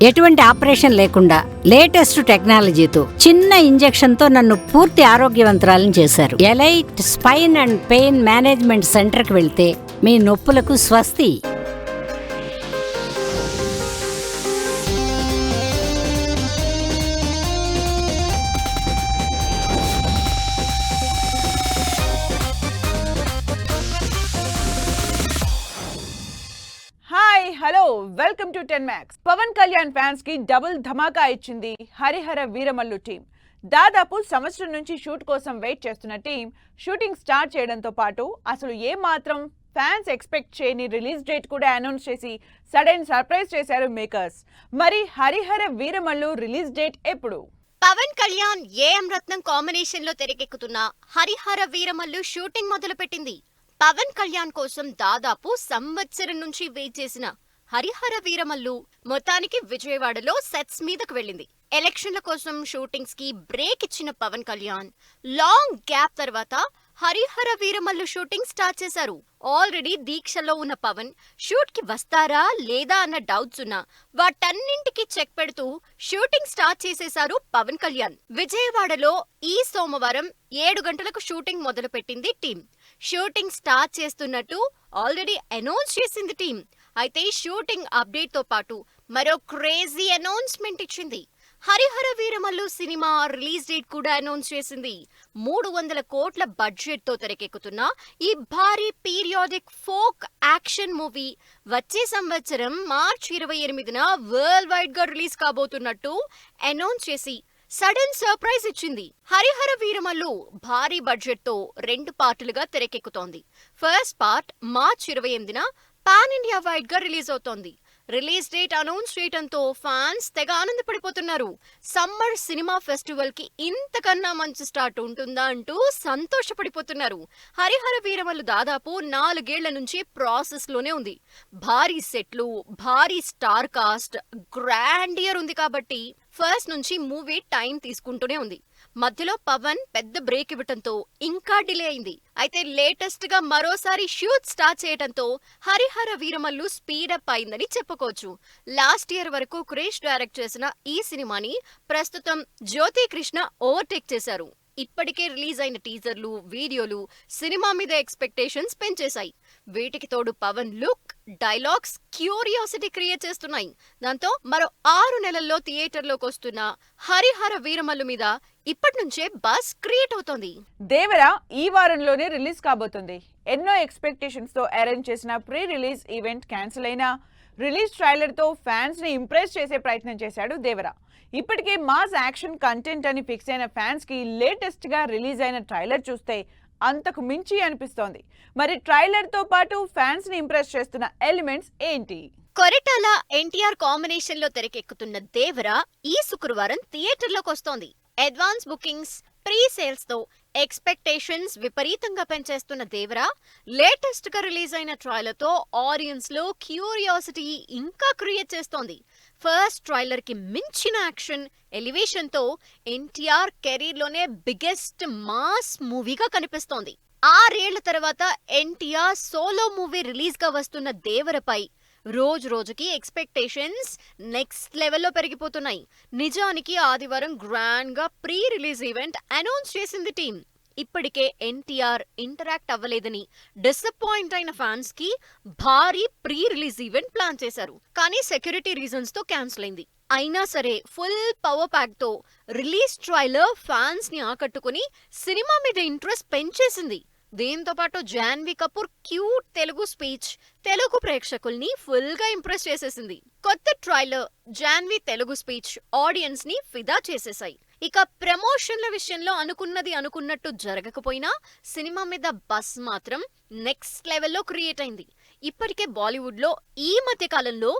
ఎటువంటి ఆపరేషన్ లేకుండా లేటెస్ట్ టెక్నాలజీతో చిన్న ఇంజెక్షన్ తో నన్ను పూర్తి ఆరోగ్యవంతురాలను చేశారు. Elite spine and pain management center కి వెళ్తే మీ నొప్పులకు స్వస్తి. Hello welcome to 10 Max. Pawan Kalyan fans కి డబుల్ ధమాకా ఇచ్చింది హరిహర వీరమల్లు టీం. దాదాపు సంవత్సరం నుంచి షూట్ కోసం వెయిట్ చేస్తున్న టీం షూటింగ్ స్టార్ట్ చేయడంతో పాటు అసలు ఏ మాత్రం ఫ్యాన్స్ ఎక్స్పెక్ట్ చేయని రిలీజ్ డేట్ కూడా అనౌన్స్ చేసి సడన్ సర్ప్రైజ్ చేశారు మేకర్స్. మరి హరిహర వీరమల్లు రిలీజ్ డేట్ ఎప్పుడు? పవన్ కళ్యాణ్ ఏఎం రత్నం కాంబినేషన్ లో తెరకెక్కుతున్న హరిహర వీరమల్లు షూటింగ్ మొదలుపెట్టింది. పవన్ కళ్యాణ్ కోసం దాదాపు సంవత్సరం నుంచి వెయిట్ చేసిన హరిహర వీరమల్లు మొత్తానికి విజయవాడలో సెట్స్ మీదకు వెళ్ళింది. ఎలక్షన్ల కోసం షూటింగ్స్ కి బ్రేక్ ఇచ్చిన పవన్ కళ్యాణ్ లాంగ్ గ్యాప్ తర్వాత హరిహర వీరమల్లు షూటింగ్ స్టార్ట్ చేశారు. ఆల్రెడీ దీక్షలో ఉన్న పవన్ షూట్ కి వస్తారా లేదా అన్న డౌట్స్ ఉన్నా వాటన్నింటికి చెక్ పెడుతూ షూటింగ్ స్టార్ట్ చేసేశారు పవన్ కళ్యాణ్. విజయవాడలో ఈ సోమవారం 7 గంటలకు షూటింగ్ మొదలు పెట్టింది టీం. షూటింగ్ స్టార్ట్ చేస్తున్నట్టు ఆల్రెడీ అనౌన్స్ చేసింది టీం. అయితే షూటింగ్ అప్డేట్ తో పాటు మరో క్రేజీ అనౌన్స్మెంట్ ఇచ్చింది. Harihara Veeramallu cinema release date కూడా అనౌన్స్ చేసింది. 300 కోట్ల బడ్జెట్ తో తెరకెక్కుతున్న ఈ భారీ పీరియాడిక్ ఫోక్ యాక్షన్ మూవీ వచ్చే సంవత్సరం మార్చి 28న వరల్డ్ వైడ్ గా రిలీజ్ కాబోతున్నట్టు అనౌన్స్ చేసి సడన్ సర్ప్రైజ్ ఇచ్చింది. హరిహర వీరమల్లు భారీ బడ్జెట్ తో 2 పార్టులుగా తెరకెక్కుతోంది. ఫస్ట్ పార్ట్ మార్చి 28న పాన్ ఇండియా వైడ్ గా రిలీజ్ అవుతోంది. రిలీజ్ డేట్ అనౌన్స్ చేయడంతో ఫ్యాన్స్ తెగ ఆనందపడిపోతున్నారు. సమ్మర్ సినిమా ఫెస్టివల్ కి ఇంతకన్నా మంచి స్టార్ట్ ఉంటుందా అంటూ సంతోషపడిపోతున్నారు. హరిహర వీరమల్లు దాదాపు 4 ఏళ్ల నుంచి ప్రాసెస్ లోనే ఉంది. భారీ సెట్లు, భారీ స్టార్ కాస్ట్, గ్రాండియర్ ఉంది కాబట్టి ఫస్ట్ నుంచి మూవీ టైం తీసుకుంటూనే ఉంది. మధ్యలో పవన్ పెద్ద బ్రేక్ ఇవ్వటంతో ఇంకా డిలే అయింది. అయితే లేటెస్ట్ గా మరోసారి షూట్ స్టార్ట్ చేయడంతో హరిహర వీరమల్లు స్పీడప్ అయిందని చెప్పుకోవచ్చు. లాస్ట్ ఇయర్ వరకు క్రిష్ డైరెక్ట్ చేసిన ఈ సినిమాని ప్రస్తుతం జ్యోతి కృష్ణ ఓవర్టేక్ చేశారు. ఇప్పటికే రిలీజ్ అయిన టీజర్లు, వీడియోలు సినిమా మీద ఎక్స్పెక్టేషన్స్ పెంచేశాయి. వీటికి తోడు Pawan look, dialogues curiosity create చేస్తున్నాయి. దాంతో మరో 6 నెలల్లో థియేటర్లోకి వస్తున్న హరిహర వీరమల్లు మీద ఇప్పటి నుంచే బస్ క్రియేట్ అవుతోంది. దేవరా ఈ వారంలోనే రిలీజ్ కాబోతుంది. ఎన్నో ఎక్స్పెక్టేషన్స్ తో అరేంజ్ చేసిన ప్రీ రిలీజ్ ఈవెంట్ క్యాన్సిల్ అయినా రిలీజ్ ట్రైలర్ తో ఫ్యాన్స్ ని ఇంప్రెస్ చేసే ప్రయత్నం చేశాడు దేవరా. ఇప్పటికే మాస్ యాక్షన్ కంటెంట్ అని ఫిక్స్ అయిన ఫ్యాన్స్ కి లేటెస్ట్ గా రిలీజ్ అయిన ట్రైలర్ చూస్తే అంతకు మించి అనిపిస్తోంది. మరి ట్రైలర్ తో పాటు ఫ్యాన్స్ ని ఇంప్రెస్ చేస్తున్న ఎలిమెంట్స్ ఏంటి? కొరటాల ఎన్టీఆర్ కాంబినేషన్ లో తెరకెక్కుతున్న దేవరా ఈ శుక్రవారం థియేటర్లోకి వస్తోంది. అడ్వాన్స్ బుకింగ్స్, ప్రీ సేల్స్ తో ఎక్స్పెక్టేషన్స్ విపరీతంగా పెంచేస్తున్న దేవరా లేటెస్ట్ గా రిలీజ్ అయిన ట్రైలర్ తో ఆడియన్స్ లో క్యూరియాసిటీ ఇంకా క్రియేట్ చేస్తోంది. ఫస్ట్ ట్రైలర్ కి మించిన యాక్షన్, ఎలివేషన్ తో ఎన్టీఆర్ కెరీర్ లోనే బిగ్గెస్ట్ మాస్ మూవీగా కనిపిస్తోంది. 6 ఏళ్ల తర్వాత ఎన్టీఆర్ సోలో మూవీ రిలీజ్ గా వస్తున్న దేవరపై రోజు రోజుకి ఎక్స్పెక్టేషన్స్ నెక్స్ట్ లెవెల్లో పెరిగిపోతున్నాయి. నిజానికి ఆదివారం గ్రాండ్ గా ప్రీ రిలీజ్ ఈవెంట్ అనౌన్స్ చేసింది టీం. ఇప్పటికే ఎన్టీఆర్ ఇంటరాక్ట్ అవ్వలేదని డిసప్పాయింట్ అయిన ఫ్యాన్స్ కి భారీ ప్రీ రిలీజ్ ఈవెంట్ ప్లాన్ చేశారు. కానీ సెక్యూరిటీ రీజన్స్ తో క్యాన్సిల్ అయింది. అయినా సరే ఫుల్ పవర్ ప్యాక్ తో రిలీజ్ ట్రైలర్ ఫ్యాన్స్ ని ఆకట్టుకుని సినిమా మీద ఇంట్రెస్ట్ పెంచేసింది. దీంతో పాటు జాన్వీ కపూర్ క్యూట్ తెలుగు స్పీచ్ తెలుగు ప్రేక్షకుల్ని ఫుల్ గా ఇంప్రెస్ చేసేసింది. కొత్త trailer, Janhvi Telugu speech audience ని ఫిదా చేసేసాయి. ఇక ప్రమోషన్ల విషయంలో అనుకున్నది అనుకున్నట్టు జరగకపోయినా సినిమా మీద బస్ మాత్రం నెక్స్ట్ లెవెల్లో క్రియేట్ అయింది. ఇప్పటికే బాలీవుడ్ లో ఈ మధ్య కాలంలో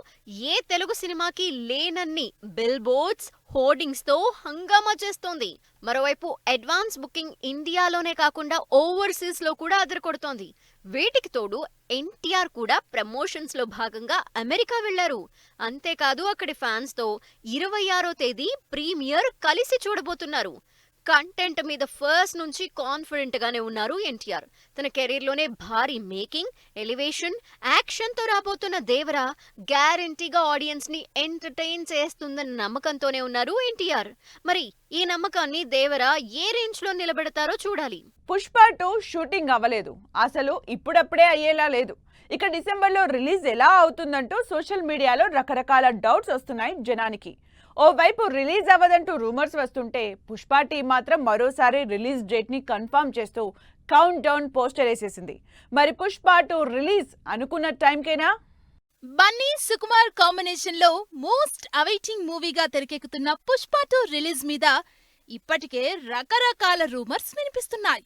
ఏ తెలుగు సినిమాకి లేనన్ని బిల్ బోర్డ్స్, హోర్డింగ్స్ తో హంగామా చేస్తోంది. మరోవైపు అడ్వాన్స్ బుకింగ్ ఇండియాలోనే కాకుండా ఓవర్సీస్ లో కూడా అదరకొడుతోంది. వీటికి తోడు ఎన్టీఆర్ కూడా ప్రమోషన్స్ లో భాగంగా అమెరికా వెళ్లారు. అంతేకాదు అక్కడి ఫ్యాన్స్ తో 26వ తేదీ ప్రీమియర్ కలిసి చూడబోతున్నారు. కంటెంట్ మీద ఫస్ట్ నుంచి కాన్ఫిడెంట్ గానే ఉన్నారు ఎన్టీఆర్. తన కెరీర్ లోనే భారీ మేకింగ్, ఎలివేషన్, యాక్షన్ తో రాబోతున్న దేవర గ్యారంటీగా ఆడియన్స్ ని ఎంటర్టైన్ చేస్తుందన్న నమ్మకంతోనే ఉన్నారు ఎన్టీఆర్. మరి ఈ నమ్మకాన్ని దేవర ఏ రేంజ్ లో నిలబెడతారో చూడాలి. పుష్ప 2 షూటింగ్ అవ్వలేదు, అసలు ఇప్పుడప్పుడే అయ్యేలా లేదు. ఇక డిసెంబర్లో రిలీజ్ ఎలా అవుతుందంటూ సోషల్ మీడియాలో రకరకాల డౌట్స్ వస్తున్నాయి జనానికి. ఓవైపు రిలీజ్ అవ్వదంటూ రూమర్స్ వస్తుంటే పుష్ప టీం మాత్రం మరోసారి రిలీజ్ డేట్ ని కన్ఫర్మ్ చేస్తూ కౌంట్ డౌన్ పోస్టర్ వేసేసింది. మరి పుష్ప 2 రిలీజ్ అనుకున్న టైంకేనా? బన్నీ సుకుమార్ కాంబినేషన్ లో మోస్ట్ అవైటింగ్ మూవీగా తెరకెక్కుతున్న పుష్ప 2 రిలీజ్ మీద ఇప్పటికే రకరకాల రూమర్స్ వినిపిస్తున్నాయి.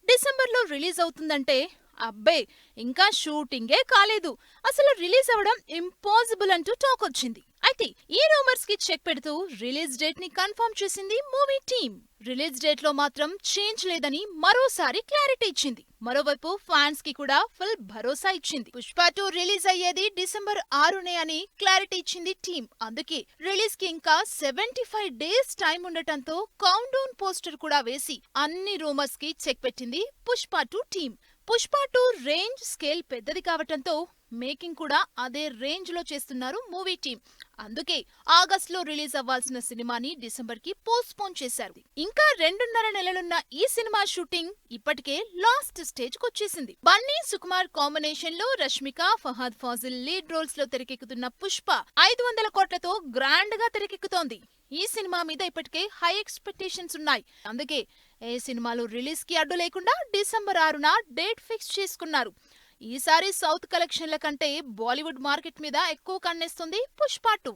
డిసెంబర్లో రిలీజ్ అవుతుందంటే అబ్బే ఇంకా షూటింగే కాలేదు, అసలు రిలీజ్ అవ్వడం ఇంపాసిబుల్ అంటూ టాక్ వచ్చింది. అయితే ఈ రూమర్స్ కి చెక్ పెడుతూ రిలీజ్ డేట్ ని కన్ఫర్మ్ చేసింది మూవీ టీమ్. రిలీజ్ డేట్ లో మాత్రం చేంజ్ లేదని మరోసారి క్లారిటీ ఇచ్చింది. మరోవైపు ఫ్యాన్స్ కి కూడా ఫుల్ భరోసా ఇచ్చింది. పుష్ప 2 రిలీజ్ అయ్యేది డిసెంబర్ 6నే అని క్లారిటీ ఇచ్చింది టీమ్. అందుకే రిలీజ్ కి ఇంకా 75 డేస్ టైం ఉండటంతో కౌంట్ డౌన్ పోస్టర్ కూడా వేసి అన్ని రూమర్స్ కి చెక్ పెట్టింది Pushpa 2 team. Pushpa 2 range scale పెద్దది కావటంతో మేకింగ్ కూడా అదే రేంజ్ లో చేస్తున్నారు మూవీ టీమ్. అందుకే ఆగస్ట్ లో రిలీజ్ అవ్వాల్సిన సినిమాని డిసెంబర్ కి పోస్ట్ పోన్ చేశారు. ఇంకా 2.5 నెలలున్న ఈ సినిమా షూటింగ్ ఇప్పటికే లాస్ట్ స్టేజ్ కొచ్చేసింది. బన్నీ సుకుమార్ కాంబినేషన్ లో రష్మిక, ఫహద్ ఫాజిల్ లీడ్ రోల్స్ లో తెరకెక్కుతున్న పుష్ప 500 కోట్లతో గ్రాండ్ గా తెరకెక్కుతోంది. ఈ సినిమా మీద ఇప్పటికే హై ఎక్స్పెక్టేషన్స్ ఉన్నాయి. అందుకే ఏ సినిమాలు రిలీజ్ కి అడ్డు లేకుండా డిసెంబర్ 6న డేట్ ఫిక్స్ చేసుకున్నారు. ఈసారి సౌత్ కలెక్షన్ల కంటే బాలీవుడ్ మార్కెట్ మీద ఎక్కువ కన్నేస్తుంది పుష్ప 2.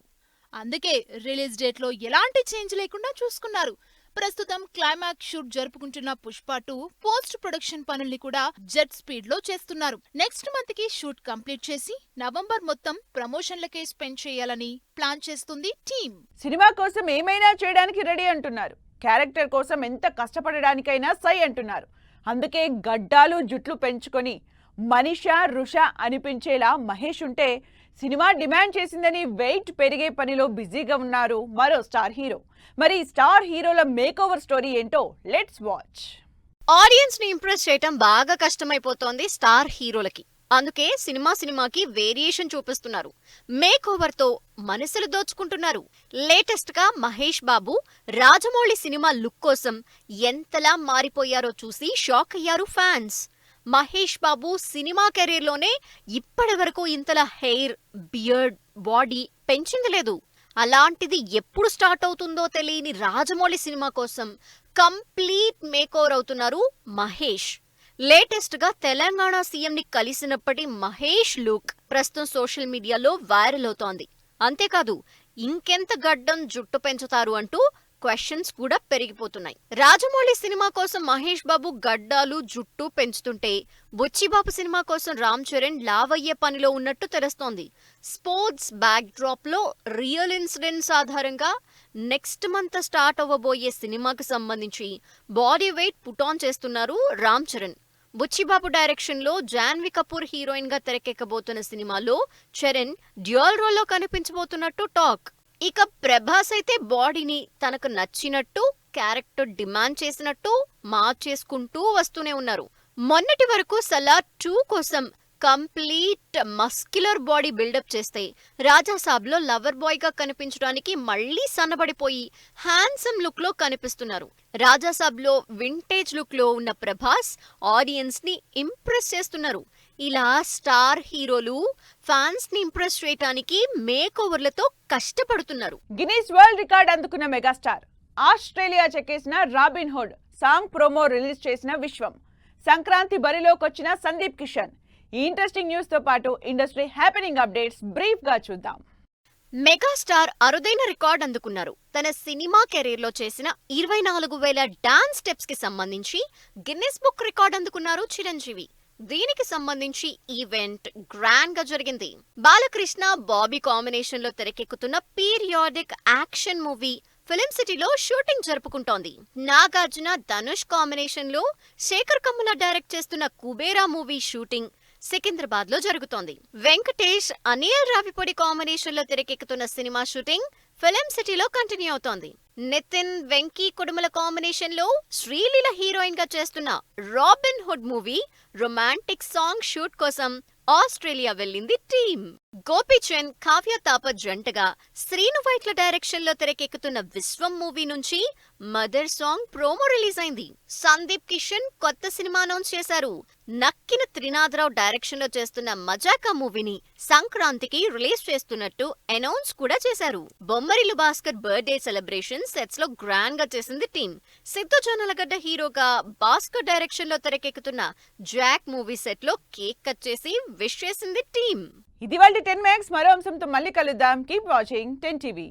అందుకే రిలీజ్ డేట్ లో ఎలాంటి చేంజ్ లేకుండా చూసుకున్నారు. ప్రస్తుతం క్లైమాక్స్ షూట్ జరుపుకుంటున్న పుష్ప 2 పోస్ట్ ప్రొడక్షన్ పనుల్ని కూడా జెట్ స్పీడ్ లో చేస్తున్నారు. నెక్స్ట్ మంత్ కి షూట్ కంప్లీట్ చేసి నవంబర్ మొత్తం ప్రమోషన్లకే స్పెండ్ చేయాలని ప్లాన్ చేస్తుంది టీమ్. సినిమా కోసం ఏమైనా చేయడానికి రెడీ అంటున్నారు. క్యారెక్టర్ కోసం ఎంత కష్టపడడానికైనా సై అంటున్నారు. అందుకే గడ్డాలు జుట్లు పెంచుకొని మనీషా రుషా అనిపించేలా మహేష్ ఉంటే సినిమా డిమాండ్ చేసిందని వెయిట్ పెరిగే పనిలో బిజీగా ఉన్నారు మరో స్టార్ హీరో. మరి స్టార్ హీరోల మేక్ ఓవర్ స్టోరీ ఏంటో లెట్స్ వాచ్. ఆడియన్స్ ని ఇంప్రెస్ చేయటం బాగా కష్టమైపోతోంది స్టార్ హీరోలకి. అందుకే సినిమాకి వేరియేషన్ చూపిస్తున్నారు. మేక్ ఓవర్ తో మనసులు దోచుకుంటున్నారు. లేటెస్ట్ గా మహేష్ బాబు రాజమౌళి సినిమా లుక్ కోసం ఎంతలా మారిపోయారో చూసి షాక్ అయ్యారు fans. Mahesh Babu cinema career లోనే ఇప్పటి వరకు ఇంతలా హెయిర్, బియర్డ్, బాడీ పెంచింది లేదు. అలాంటిది ఎప్పుడు స్టార్ట్ అవుతుందో తెలియని రాజమౌళి సినిమా కోసం కంప్లీట్ మేక్ ఓవర్ అవుతున్నారు మహేష్. లేటెస్ట్ గా తెలంగాణ సీఎం ని కలిసినప్పటి మహేష్ లుక్ ప్రస్తుతం సోషల్ మీడియాలో వైరల్ అవుతోంది. అంతేకాదు ఇంకెంత గడ్డం జుట్టు పెంచుతారు అంటూ క్వశ్చన్స్ కూడా పెరిగిపోతున్నాయి. రాజమౌళి సినిమా కోసం మహేష్ బాబు గడ్డాలు జుట్టు పెంచుతుంటే బుచ్చిబాబు సినిమా కోసం రామ్ చరణ్ లావయ్యే పనిలో ఉన్నట్టు తెలుస్తోంది. స్పోర్ట్స్ బ్యాక్ డ్రాప్ లో రియల్ ఇన్సిడెంట్స్ ఆధారంగా నెక్స్ట్ మంత్ స్టార్ట్ అవ్వబోయే సినిమాకి సంబంధించి బాడీ వెయిట్ పుట్ ఆన్ చేస్తున్నారు రామ్ చరణ్. బుచ్చిబాబు డైరెక్షన్ లో జాన్వీ కపూర్ హీరోయిన్ గా తెరకెక్కబోతున్న సినిమాలో చరణ్ డ్యూయల్ రోల్ లో కనిపించబోతున్నట్టు టాక్. ఇక ప్రభాస్ అయితే బాడీని తనకు నచ్చినట్టు, క్యారెక్టర్ డిమాండ్ చేసినట్టు మార్చేసుకుంటూ వస్తూనే ఉన్నారు. మొన్నటి వరకు సలార్ 2 కోసం కంప్లీట్ మస్క్యులర్ బాడీ బిల్డప్ చేస్తే రాజాసాబ్ లో లవర్ బాయ్ గా కనిపించడానికి మళ్లీ సన్నబడిపోయి హ్యాండ్సమ్ లుక్ లో కనిపిస్తున్నారు. రాజాసాబ్ లో వింటేజ్ లుక్ లో ఉన్న ప్రభాస్ ఆడియన్స్ ని ఇంప్రెస్ చేస్తున్నారు. ఇలా స్టార్ హీరోలు ఫ్యాన్స్ ని ఇంప్రెస్ చేయడానికి మేక్ ఓవర్లతో కష్టపడుతున్నారు. గిన్నీస్ వరల్డ్ రికార్డ్ అందుకున్న మెగాస్టార్, ఆస్ట్రేలియా చెక్కేసిన Robin Hood song promo release చేసిన విశ్వం, సంక్రాంతి బరిలోకొచ్చిన సందీప్ కిషన్. ఈ ఇంట్రెస్టింగ్ న్యూస్ తో పాటు ఇండస్ట్రీ హ్యాపెనింగ్ అప్డేట్స్ బ్రీఫ్ గా చూద్దాం. మెగాస్టార్ అరుదైన రికార్డ్ అందుకున్నారు. తన సినిమా కెరీర్ లో చేసిన 24,000 డాన్స్ స్టెప్స్ కి సంబంధించి గిన్నిస్ బుక్ రికార్డ్ అందుకున్నారు చిరంజీవి. దీనికి సంబంధించి ఈవెంట్ గ్రాండ్ గా జరిగింది. బాలకృష్ణ, బాబీ కాంబినేషన్ లో తెరకెక్కుతున్న పీరియాడిక్ యాక్షన్ మూవీ ఫిలిం సిటీలో షూటింగ్ జరుపుకుంటోంది. నాగార్జున, ధనుష్ కాంబినేషన్ లో శేఖర్ కమ్ముల డైరెక్ట్ చేస్తున్న కుబేరా మూవీ షూటింగ్ సికింద్రాబాద్ లో జరుగుతోంది. వెంకటేష్, అనిల్ రావిపూడి కాంబినేషన్ లో తెరకెక్కుతున్న సినిమా షూటింగ్ ఫిలిం సిటీలో కంటిన్యూ అవుతోంది. నితిన్ వెంకీ కుడుముల కాంబినేషన్ లో శ్రీలీల హీరోయిన్ గా చేస్తున్న robin hood movie romantic song shoot కోసం ఆస్ట్రేలియా వెళ్ళింది టీం. గోపీచంద్, కావ్య తాపర్ జంటగా శ్రీను వైట్ల డైరెక్షన్ లో తెరకెక్కుతున్న విశ్వం మూవీ నుంచి మదర్ సాంగ్ ప్రోమో రిలీజ్ అయింది. సందీప్ కిషన్ కొత్త సినిమా అనౌన్స్ చేశారు. నక్కిన త్రినాథరావు డైరెక్షన్ లో చేస్తున్న మజాకా మూవీని సంక్రాంతికి రిలీజ్ చేస్తున్నట్టు అనౌన్స్ కూడా చేశారు. Bommarillu Bhaskar birthday celebration sets లో గ్రాండ్ గా చేసింది టీం. సిద్ధు జొన్నలగడ్డ హీరోగా భాస్కర్ డైరెక్షన్ లో తెరకెక్కుతున్న జాక్ మూవీ సెట్ లో కేక్ కట్ చేసి విష్ చేసింది టీం. ఇది వాళ్ళ 10 మ్యాక్స్. మరో అంశంతో మళ్ళీ కలుద్దాం. Keep watching 10 TV.